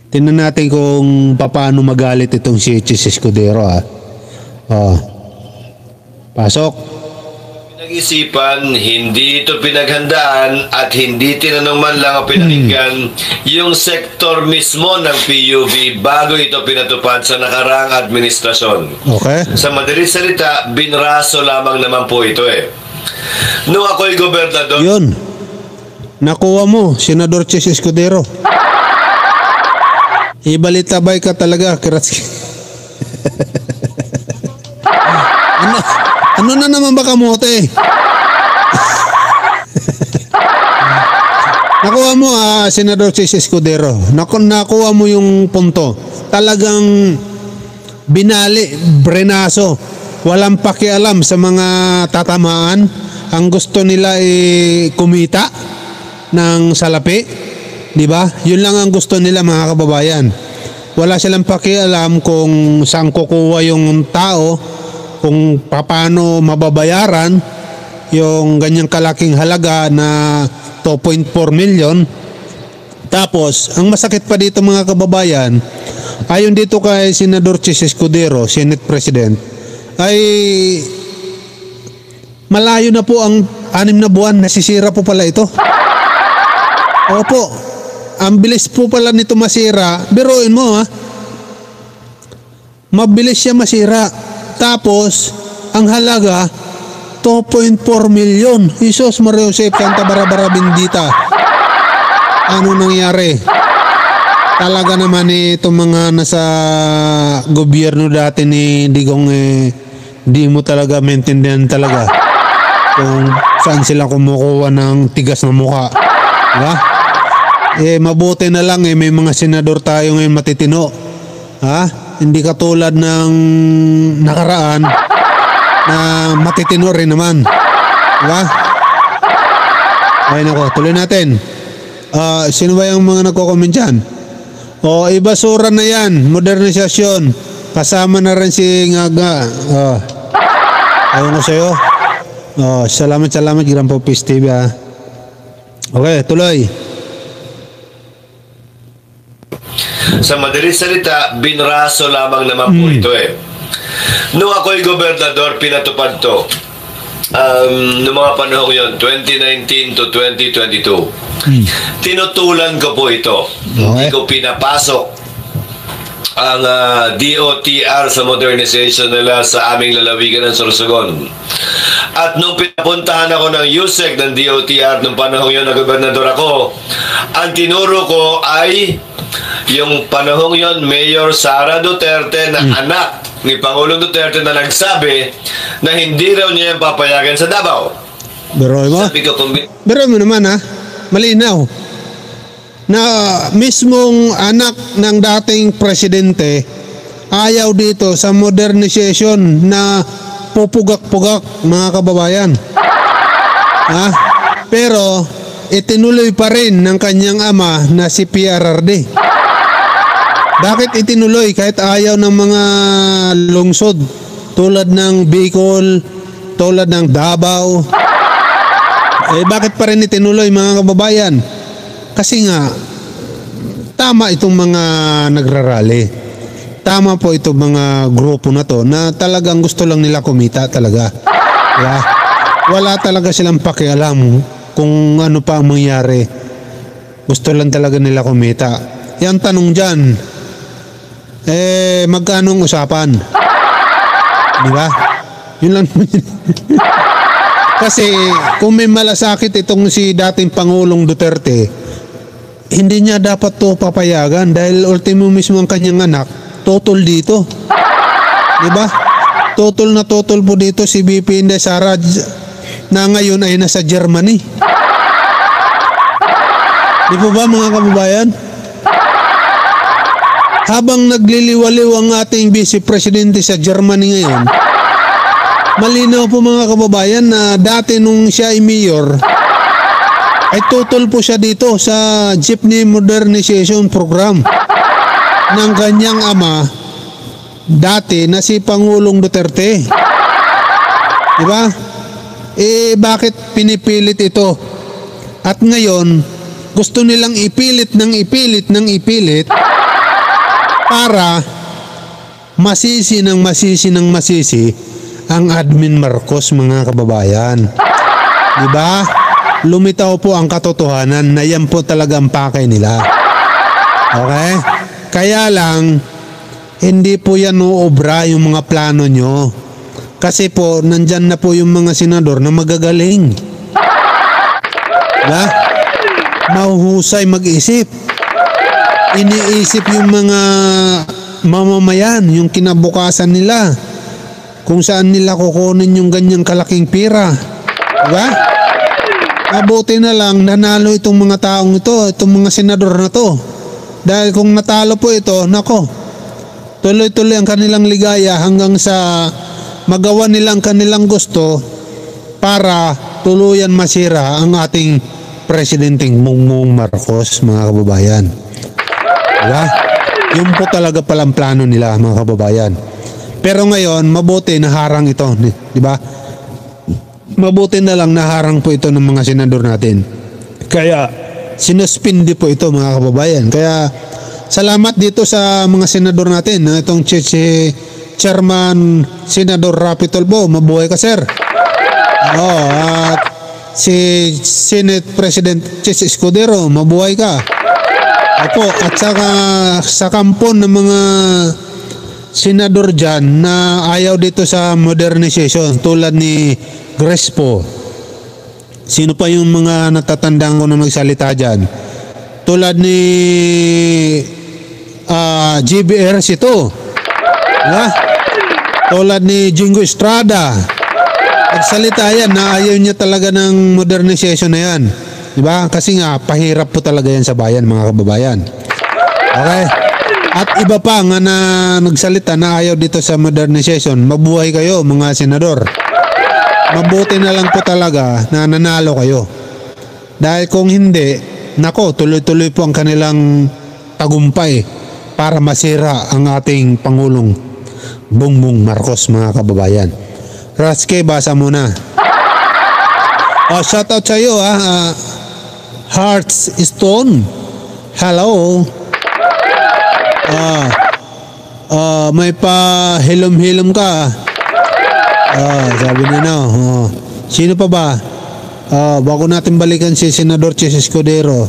Tingnan natin kung paano magalit itong si Chis Escudero, ha. Oh. Pasok. Pinag-isipan, hindi ito pinaghandaan at hindi tinanong man lang o pinakinggan yung sektor mismo ng PUV bago ito pinatupad sa nakaraang administrasyon. Okay. Sa madaling salita, binraso lamang naman po ito eh. Nung ako'y gobernador, Yun. Nakuha mo, Senador Chis Escudero. Ibalitabay ka talaga, Kiratsky. ano na naman ba kamote? Nakuha mo, Senador Chis Escudero. Nakuha mo yung punto. Talagang binali, brenaso. Walang pakialam sa mga tatamaan. Ang gusto nila ay kumita ng salapi. Diba? Yun lang ang gusto nila, mga kababayan. Wala silang pakialam kung saan kukuha yung tao, kung paano mababayaran yung ganyang kalaking halaga na 2.4 million. Tapos, ang masakit pa dito, mga kababayan, ayon dito kay Senador Chis Escudero, Senate President, ay malayo na po ang 6 na buwan, nasisira po pala ito. Opo. Ang bilis po pala nito masira. Biruin mo, ha. Mabilis siya masira. Tapos, ang halaga, 2.4 million. Jesus Maria Josep Santa Barbara Bendita. Ano nangyari? Talaga naman itong mga nasa gobyerno dati ni Digong, di mo talaga maintindihan talaga kung saan sila kumukuha ng tigas na mukha. Diba? Mabuti na lang may mga senador tayo ngayon matitino. Ha? Hindi katulad ng nakaraan na matitino rin naman. Diba? Ay nako, tuloy natin. Sino ba yung mga nagko-comment dyan? Ibasura na yan. Modernisasyon. Kasama na rin si Ngaga. Ayaw ko sa'yo. Salamat, Grand Popis TV, ha. Okay, tuloy. sa madaling salita, binraso lamang naman po ito eh. Nung ako'y gobernador, pinatupad to. Noong mga panahon yun, 2019 to 2022. Tinutulan ko po ito. Hindi ko pinapasok ang DOTR sa modernization nila sa aming lalawigan ng Sorsogon. At nung pinapuntahan ako ng USEC ng DOTR nung panahon yun na gobernador ako, ang tinuro ko ay yung panahon yun, Mayor Sara Duterte na anak ni Pangulong Duterte na nagsabi na hindi raw niya yung papayagan sa Davao. Beroy mo? Sabi ko, Beroy mo naman ha, malinaw na mismong anak ng dating presidente ayaw dito sa modernization na pupugak-pugak, mga kababayan. Ha? Pero itinuloy pa rin ng kanyang ama na si PRRD. Bakit itinuloy kahit ayaw ng mga lungsod tulad ng Bicol, tulad ng Davao? Bakit pa rin itinuloy, mga kababayan? Kasi nga, tama itong mga nagrarally. Tama po itong mga grupo na to na talagang gusto lang nila kumita talaga. Yeah. Wala talaga silang pakialam kung ano pa ang mangyari. Gusto lang talaga nila kumita. Yan tanong dyan, magkano ang usapan? Di ba? Yun lang. Kasi kung may malasakit itong si dating Pangulong Duterte, hindi niya dapat to papayagan dahil ultimo mismo ang kanyang anak totol dito. Diba? Totol na totol po dito si BP Inday Sara na ngayon ay nasa Germany. Di po ba, mga kababayan? Habang nagliliwaliw ang ating Vice Presidente sa Germany ngayon, malinaw po, mga kababayan, na dati nung siya ay mayor, ay tutol po siya dito sa Jeepney Modernization Program ng kanyang ama dati na si Pangulong Duterte. Diba? Bakit pinipilit ito? At ngayon, gusto nilang ipilit ng ipilit para masisi ang admin Marcos, mga kababayan. Diba? Lumitaw po ang katotohanan na yan po talaga ang pakay nila. Okay? Kaya lang, hindi po yan uobra yung mga plano nyo. Kasi po, nandyan na po yung mga senador na magagaling. Diba? Mahuhusay mag-isip. Iniisip yung mga mamamayan, yung kinabukasan nila. Kung saan nila kukunin yung ganyang kalaking pira. Diba? Mabuti na lang nanalo itong mga taong ito, itong mga senador na to. Dahil kung natalo po ito, nako, tuloy-tuloy ang kanilang ligaya hanggang sa magawa nilang kanilang gusto para tuluyan masira ang ating Presidenteng Bongbong Marcos, mga kababayan. Diba? Yun po talaga palang plano nila, mga kababayan. Pero ngayon, mabuti naharang ito, di ba? Mabuti na lang naharang po ito ng mga senador natin. Kaya sinuspindi po ito, mga kababayan. Kaya salamat dito sa mga senador natin. Itong Chairman Senador Rapi Tulfo, mabuhay ka, sir. At si Senate President Chis Escudero, mabuhay ka. Opo, at saka sa kampon ng mga senador dyan na ayaw dito sa modernization tulad ni Crespo. Sino pa yung mga natatandaan ko na magsalita dyan? Tulad ni GBRs ito. Diba? Tulad ni Jingo Estrada. Nagsalita yan na ayaw niya talaga ng modernization na yan. Diba? Kasi nga, pahirap po talaga yan sa bayan, mga kababayan. Okay? At iba pa nga na nagsalita na ayaw dito sa modernization. Mabuhay kayo, mga senador. Mabuti na lang po talaga na nanalo kayo. Dahil kung hindi, nako, tuloy-tuloy po ang kanilang tagumpay para masira ang ating Pangulong Bongbong Marcos, mga kababayan. Raske, basa mo na. Shout out sa iyo, Hearts Stone. Hello. May pa hilom-hilom ka. Sabi niya na. Sino pa ba? Bago natin balikan si Senador Chis Escudero.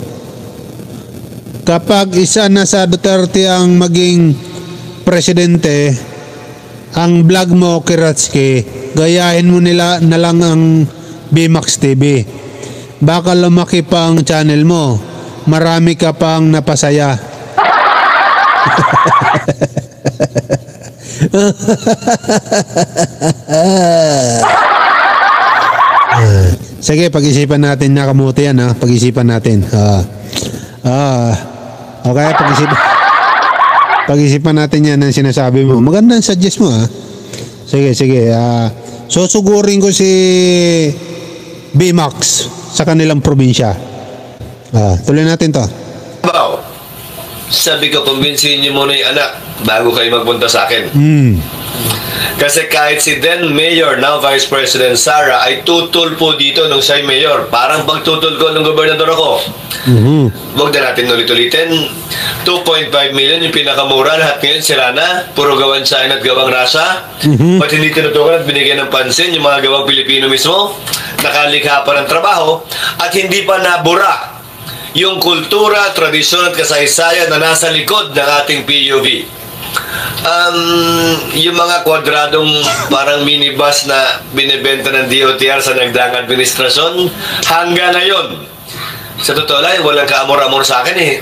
Kapag isa na sa Duterte ang maging presidente, ang vlog mo, Kiratsky, gayahin mo nila na lang ang BMAX TV. Baka lumaki pa ang channel mo. Marami ka pang napasaya. Sige, pag-isipan natin, nakamuti yan, ha? Pag-isipan natin. Okay, pag-isipan natin yan ang sinasabi mo. Magandang suggest mo, ha? Sige. Susugurin ko si BMAX sa kanilang probinsya. Tuloy natin to. Wow. Sabi ko, kumbinsihin niyo muna yung anak bago kayo magpunta sa akin. Kasi kahit si then Mayor, now Vice President Sara, ay tutol po dito nung siya'y Mayor. Parang pagtutol ko nung gobernador ako. Huwag na natin ulit-ulitin. 2.5 million yung pinakamura. Lahat ngayon sila na. Puro gawang China at gawang Russia. Ba't hindi tinutukan at binigyan ng pansin yung mga gawang Pilipino mismo? Nakalikha pa ng trabaho at hindi pa nabura yung kultura, tradisyon at kasaysayan na nasa likod ng ating PUV. Yung mga kwadradong parang minibus na binibenta ng DOTR sa nagdaang administrasyon, hanggang ngayon, sa totoo lang, walang kaamor-amor sa akin eh.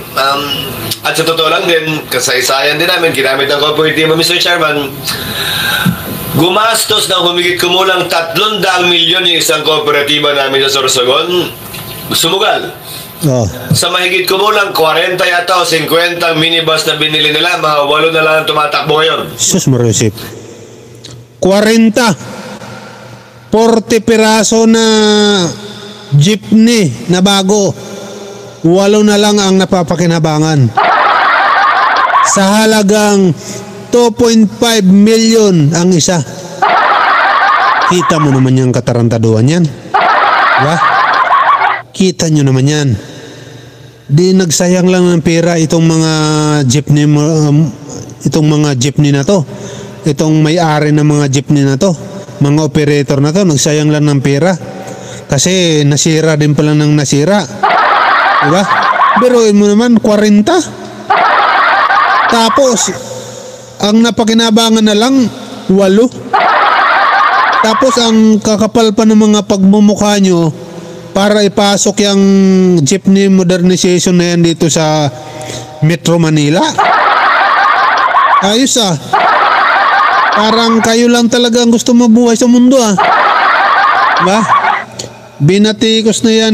At sa totoo lang din, kasaysayan din namin, ginamit ng kooperatiba, Mr. Chairman, gumastos ng humigit kumulang 300 milyon yung isang kooperatiba namin sa Sorsogon, sumugal. Sa mahigit kumulang 40 yata o 50 minibus na binili nila, mga 8 na lang ang tumatakbo ngayon. Sus Marusip. 40 piraso na jeepney na bago, 8 na lang ang napapakinabangan. Sa halagang 2.5 million ang isa. Kita mo naman yung katarantaduhan yan. Diba? Kita nyo naman yan. Di nagsayang lang ng pera itong mga jeepney itong mga jeepney na to. Itong may-ari ng mga jeepney na to, mga operator na to, nagsayang lang ng pera. Kasi nasira din pala ng nasira. Diba? Biruin mo naman 40. Tapos ang napakinabangan na lang 8. Tapos ang kakapal pa ng mga pagmumukha nyo para ipasok yung jeepney modernization na yan dito sa Metro Manila. Ayos ah. Parang kayo lang talaga ang gusto mabuhay sa mundo ah. Diba? Binatikos na yan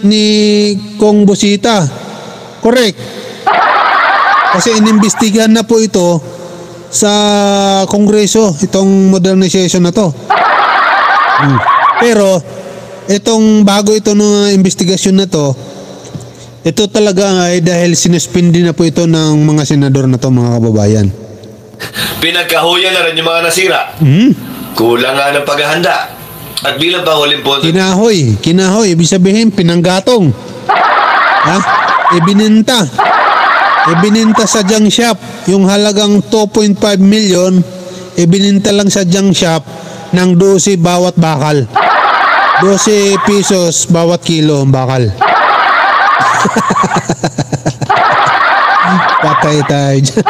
ni Kong Busita. Correct. Kasi inimbestigahan na po ito sa Kongreso, itong modernization na to. Pero itong bago ito ng investigasyon na to, ito talaga ay dahil sinuspindi na po ito ng mga senador na to, mga kababayan. Pinagkahuyan na rin yung mga nasira. Kulang nga ng paghahanda. At bilang panghuling punto, Kinahoy, ibig sabihin pinanggatong. Ha? Ibininta sa junk shop yung halagang 2.5 million, ibininta lang sa junk shop ng 12 bawat bakal. 12 pesos bawat kilo ang bakal. Patay tayo dyan.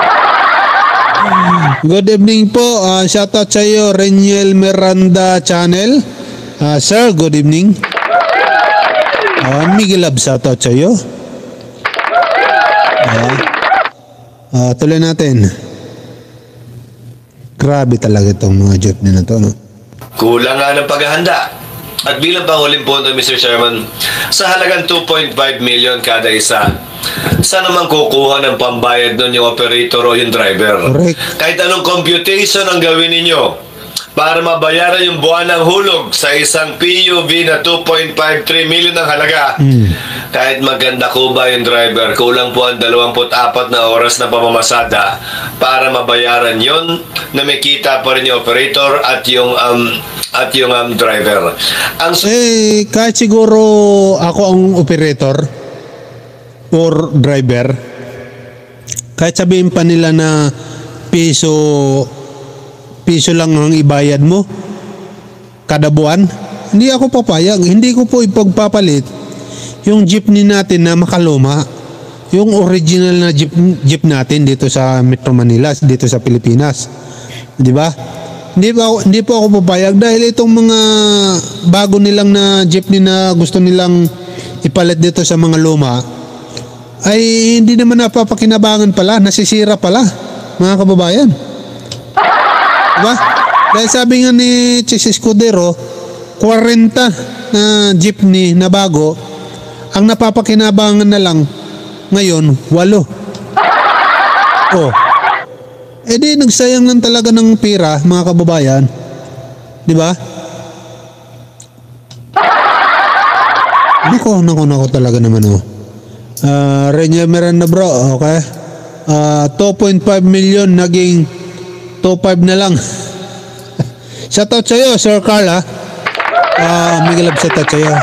Good evening po. Shoutout sa iyo, Reniel Miranda Channel. Sir, good evening. Miguel Lab, shoutout sa iyo. Tuloy natin. Grabe talaga itong mga jeepney na to, no? kulang nga ng paghahanda. At bilang panghuling punto, Mr. Chairman, sa halagang 2.5 million kada isa, saan naman kukuha ng pambayad nun yung operator o yung driver? Correct. Kahit anong computation ang gawin ninyo para mabayaran yung buwan ng hulog sa isang PUV na 2.53 million ang halaga, kahit maganda ko ba yung driver, kulang po ang 24 na oras na pamamasada para mabayaran yon na may kita pa rin yung operator at yung driver. Kahit siguro ako ang operator or driver, kahit sabihin pa nila na piso lang ang ibayad mo kada buwan, hindi ako papayag. Hindi ko po ipagpapalit yung jeepney natin na makaluma, yung original na jeep natin dito sa Metro Manila, dito sa Pilipinas, di ba? Hindi po ako papayag dahil itong mga bago nilang na jeepney na gusto nilang ipalit dito sa mga luma ay hindi naman napapakinabangan pala, nasisira pala, mga kababayan. Diba? Dahil sabi nga ni Chis Escudero, 40 na jeepney na bago, ang napapakinabangan na lang ngayon, 8. Oh. Di nagsayang lang talaga ng pera, mga kababayan. Di ba? Nako talaga naman oh. Renya Miranda bro, okay. 2.5 million naging 2.5 na lang. Shoutout sa iyo, Sir Carl ha. Miguel Lab, shoutout sa iyo.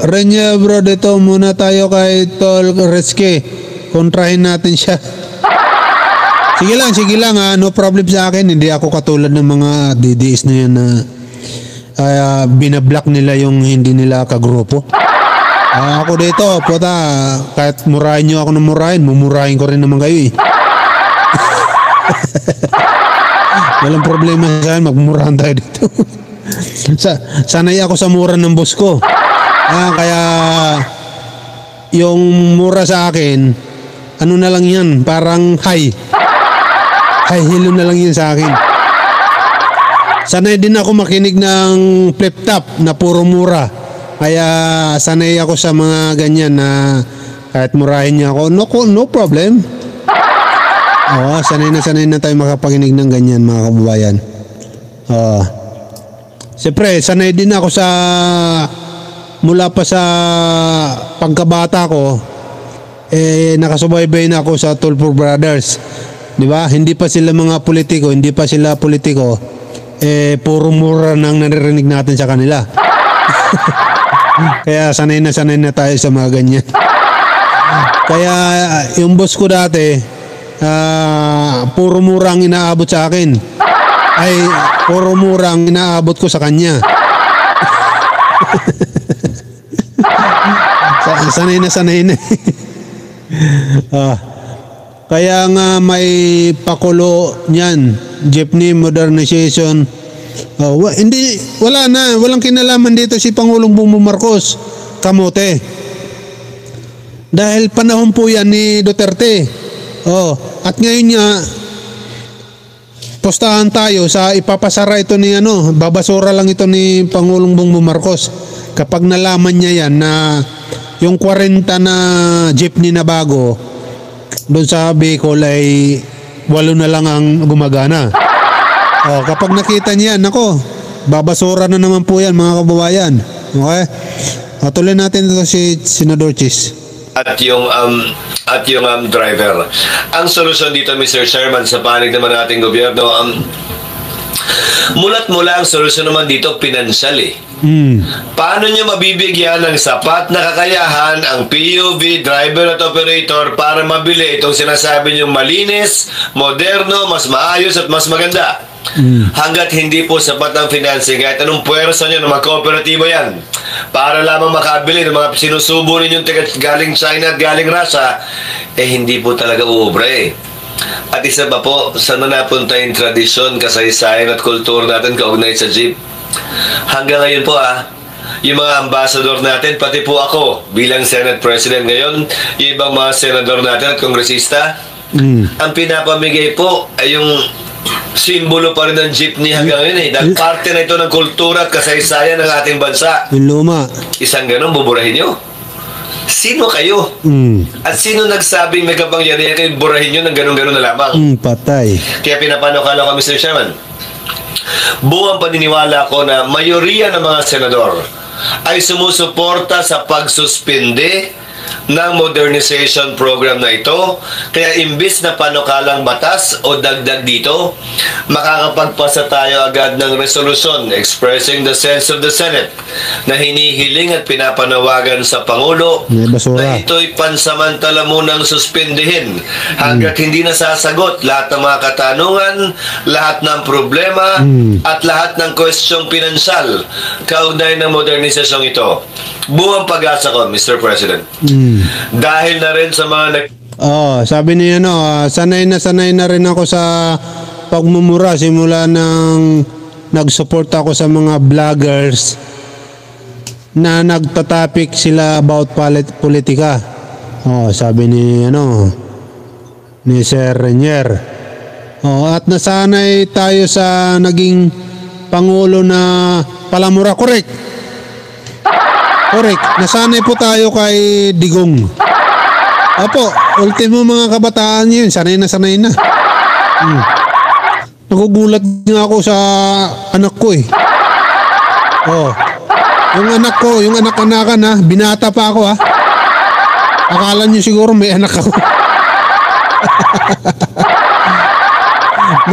Renya bro, dito muna tayo kay Tol Reske. Kontrahin natin siya. Sige lang ha, no problem sa akin. Hindi ako katulad ng mga DDS na yan na binablock nila yung hindi nila kagrupo. Ako dito, puta, kahit murahin nyo ako ng murahin, mumurahin ko rin naman kayo eh. Walang problema sa akin, magmurahan tayo dito. Sanay ako sa mura ng boss ko. Kaya yung mura sa akin, ano na lang yan, parang high hilo na lang yun sa akin. Sanay din ako makinig ng flip top na puro mura. Kaya sanay ako sa mga ganyan na kahit murahin niya ako, no problem. Sanay na tayo makapakinig ng ganyan, mga kababayan. Siyempre, sanay din ako sa mula pa sa pagkabata ko, nakasubaybay na ako sa Tulfo Brothers. Di ba? Hindi pa sila politiko, puro mura nang naririnig natin sa kanila. Kaya sanay na tayo sa mga ganyan. Kaya yung boss ko dati, puro murang inaabot sa akin. Ay, puro murang inaabot ko sa kanya. Sanay na. Kaya nga may pakulo niyan, jeepney modernization. Walang kinalaman dito si Pangulong Bongbong Marcos, kamote. Dahil panahon po yan ni Duterte. At ngayon nga, postahan tayo sa ipapasara ito ni babasura lang ito ni Pangulong Bongbong Marcos. Kapag nalaman niya yan na yung 40 na jeepney na bago doon sa Bicol ay 8 na lang ang gumagana. Kapag nakita niya, nako, babasura na naman po yan mga kababayan. Okay? Tuloy natin ito si Senador Chis. At yung driver. Ang solusyon dito, Mr. Chairman, sa panig naman nating gobyerno, mulat-mula ang solusyon naman dito, pinansyal eh. Paano nyo mabibigyan ng sapat na kakayahan ang PUV, driver at operator para mabili itong sinasabi nyong malinis, moderno, mas maayos at mas maganda? Hanggat hindi po sapat ang financing, kahit anong puwersa nyo na magkooperatibo yan, para lamang makabili ng mga sinusubo ninyong galing China at galing Russia, hindi po talaga uubra eh. At isa pa po, saan na napunta yung tradisyon, kasaysayan at kultura natin kaugnay sa jeep? Hanggang ngayon po yung mga ambassador natin, pati po ako bilang Senate President ngayon, yung ibang mga senador natin at kongresista, ang pinapamigay po ay yung simbolo pa rin ng jeepney hanggang ngayon eh. Dahil parte na ito ng kultura at kasaysayan ng ating bansa. Yung luma. Isang ganun, buburahin nyo. Sino kayo? At sino nagsabing may kapangyarihan kayo burahin nyo ng ganun-ganun na lamang? Patay. Kaya pinapanukala ko, Mr. Chairman, buwang paniniwala ko na mayoriya ng mga senador ay sumusuporta sa pagsuspinde ng modernization program na ito. Kaya imbis na panukalang batas o dagdag dito, makakapagpasa tayo agad ng resolusyon expressing the sense of the Senate na hinihiling at pinapanawagan sa Pangulo na ito'y pansamantala munang suspindihin hanggat hindi nasasagot lahat ng mga katanungan, lahat ng problema at lahat ng kwestyong pinansyal kaugnay ng modernisasyong ito. Buwang pag-asa ko, Mr. President. Dahil na rin sa mga sabi niya sanay na rin ako sa pagmumura simula nang nag-support ako sa mga vloggers na nagtatapik sila about politika. Sabi ni Sir Renier. At nasanay tayo sa naging Pangulo na palamura. Correct. Nasanay po tayo kay Digong. Ultimo mga kabataan yun. Sanay na. Nagugulat nga ako sa anak ko eh. Yung anak ko, yung anak-anakan binata pa ako Akala nyo siguro may anak ako.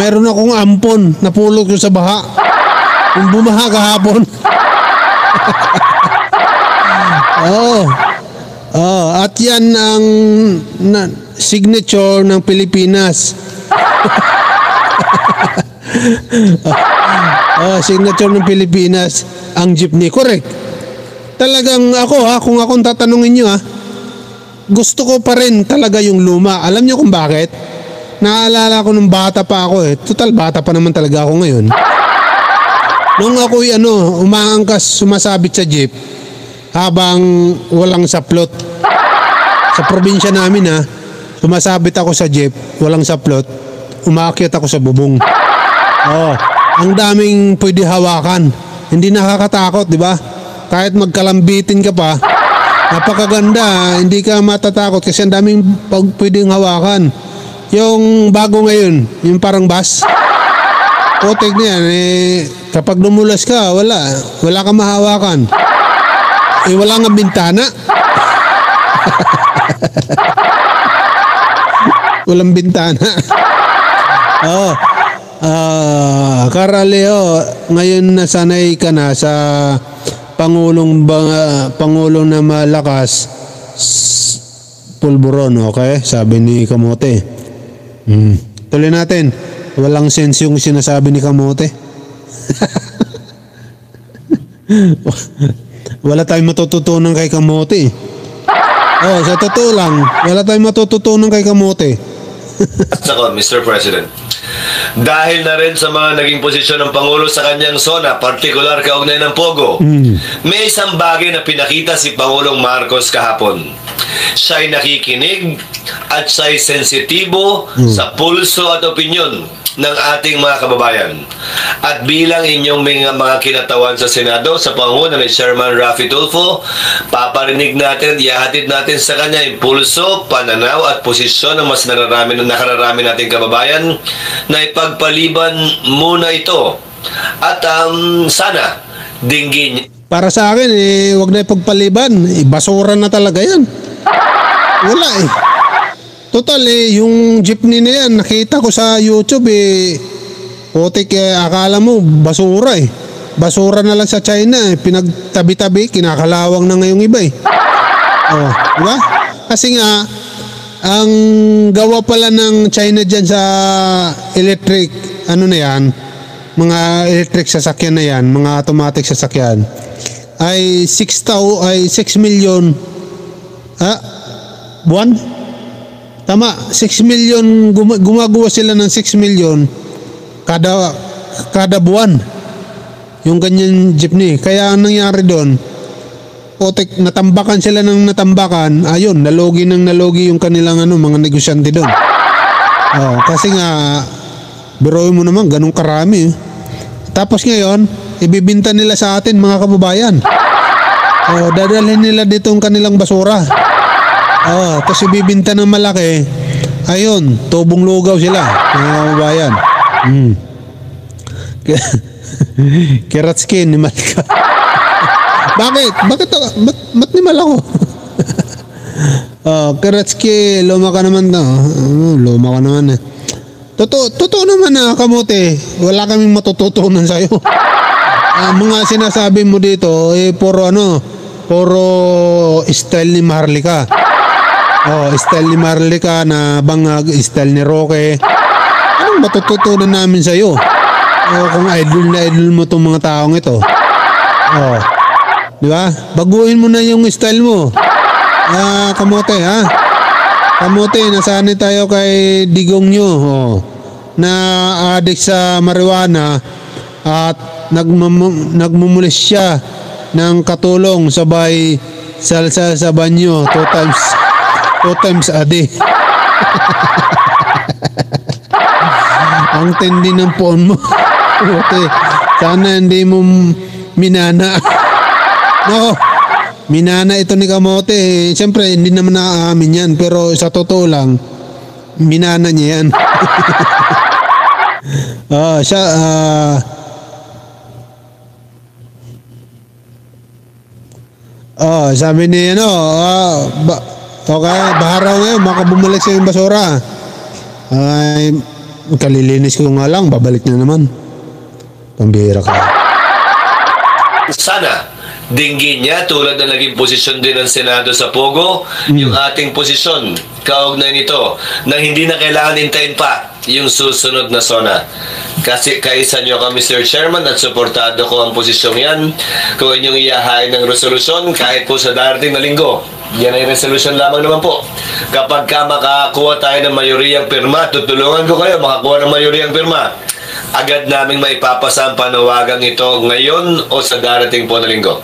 Meron akong ampon, napulot ko sa baha. Yung bumaha kahapon. At yan ang signature ng Pilipinas. Signature ng Pilipinas ang jeepney. Correct. Talagang ako kung akong tatanungin nyo gusto ko pa rin talaga yung luma. Alam nyo kung bakit? Naalala ko nung bata pa ako Total bata pa naman talaga ako ngayon. Nung ako'y umaangkas sumasabit sa jeep habang walang saplot. Sa probinsya namin sumasabit ako sa jeep, walang saplot, umaakyat ako sa bubong. Ang daming pwede hawakan. Hindi nakakatakot, di ba? Kahit magkalambitin ka pa, napakaganda, hindi ka matatakot kasi ang daming pwedeng hawakan. Yung bago ngayon, yung parang bus, putik na yan, kapag dumulas ka, wala kang mahawakan. Wala nga bintana. Walang bintana. Karaleo, ngayon nasanay ka na sa Pangulong na malakas. pulburon, okay? Sabi ni Kamote. Tuloy natin. Walang sense yung sinasabi ni Kamote. Wala tayong matututunan kay Kamote. Sa totoo lang, wala tayong matututunan kay Kamote. At saka, Mr. President, dahil na rin sa mga naging posisyon ng Pangulo sa kanyang zona, partikular kaugnay ng Pogo, may isang bagay na pinakita si Pangulong Marcos kahapon. Siya'y nakikinig at siya'y sensitibo sa pulso at opinyon ng ating mga kababayan. At bilang inyong mga kinatawan sa Senado, sa pangunguna ni Chairman Raffy Tulfo, paparinig natin, ihahatid natin sa kanya yung pulso, pananaw at posisyon ng mas nakararami nating kababayan na ipagpaliban muna ito. At sana dinggin. Para sa akin, wag na ipagpaliban. Basura na talaga yan. Wala Total yung jeepney na yan, nakita ko sa YouTube putik akala mo basura Basura na lang sa China pinagtabi-tabi, kinakalawang na ngayong iba diba? Kasi nga, ang gawa pala ng China dyan sa electric, ano na yan, mga electric sasakyan na yan, mga automatic sasakyan, ay 6 million buwan? Tama, 6 million, gumagawa sila ng 6 million kada buwan. Yung ganyan jeepney. Kaya ang nangyari doon, natambakan sila ng natambakan, ayun, nalogi yung kanilang mga negosyante doon. Kasi nga, biruin mo naman, ganun karami. Tapos ngayon, ibibinta nila sa atin, mga kababayan. Dadalhin nila dito ang kanilang basura. Tapos ibibinta ng malaki. Ayun, tubong lugaw sila, mga kababayan. Kiratskin, nimal ka. Bakit? Ba't nimal ako? Kiratski, luma ka naman to. Luma ka naman Totoo naman Kamote. Wala kaming matututunan sa'yo. Mga sinasabi mo dito, puro style ni Maharlika. Style ni Maharlika na bangag, style ni Roque. Anong matututunan namin sa'yo? Kung idol na idol mo itong mga taong ito. Di ba? Baguhin mo na yung style mo. Kamote, Kamote, nasanay tayo kay Digong nyo. Na addict sa marijuana at nagmumulis siya ng katulong sabay salsa sa banyo 2 times a day. Ang tindi ng phone mo. Sana hindi mo minana. Minana ito ni Kamote. Siyempre hindi naman naaamin yan, pero sa totoo lang minana niya yan. Sabi ni baharaw ngayon, makabumalik sa yung basura. Ay, kalilinis ko nga lang, babalik na naman. Pambihira ka. Sana dinggin niya, tulad na naging posisyon din ng Senado sa Pogo, yung ating posisyon kaugnay nito, na hindi na kailangan hintayin pa yung susunod na zona. Kasi kaisa nyo kami, Mr. Chairman, at suportado ko ang posisyong yan. Kung inyong iyahain ng resolusyon, kahit po sa darating na linggo, yan ay resolution lamang naman po. Kapag makakuha tayo ng mayoriyang pirma, tutulungan ko kayo makakuha ng mayoriyang pirma. Agad naming maipapasa ang panawagang ito ngayon o sa darating po na linggo.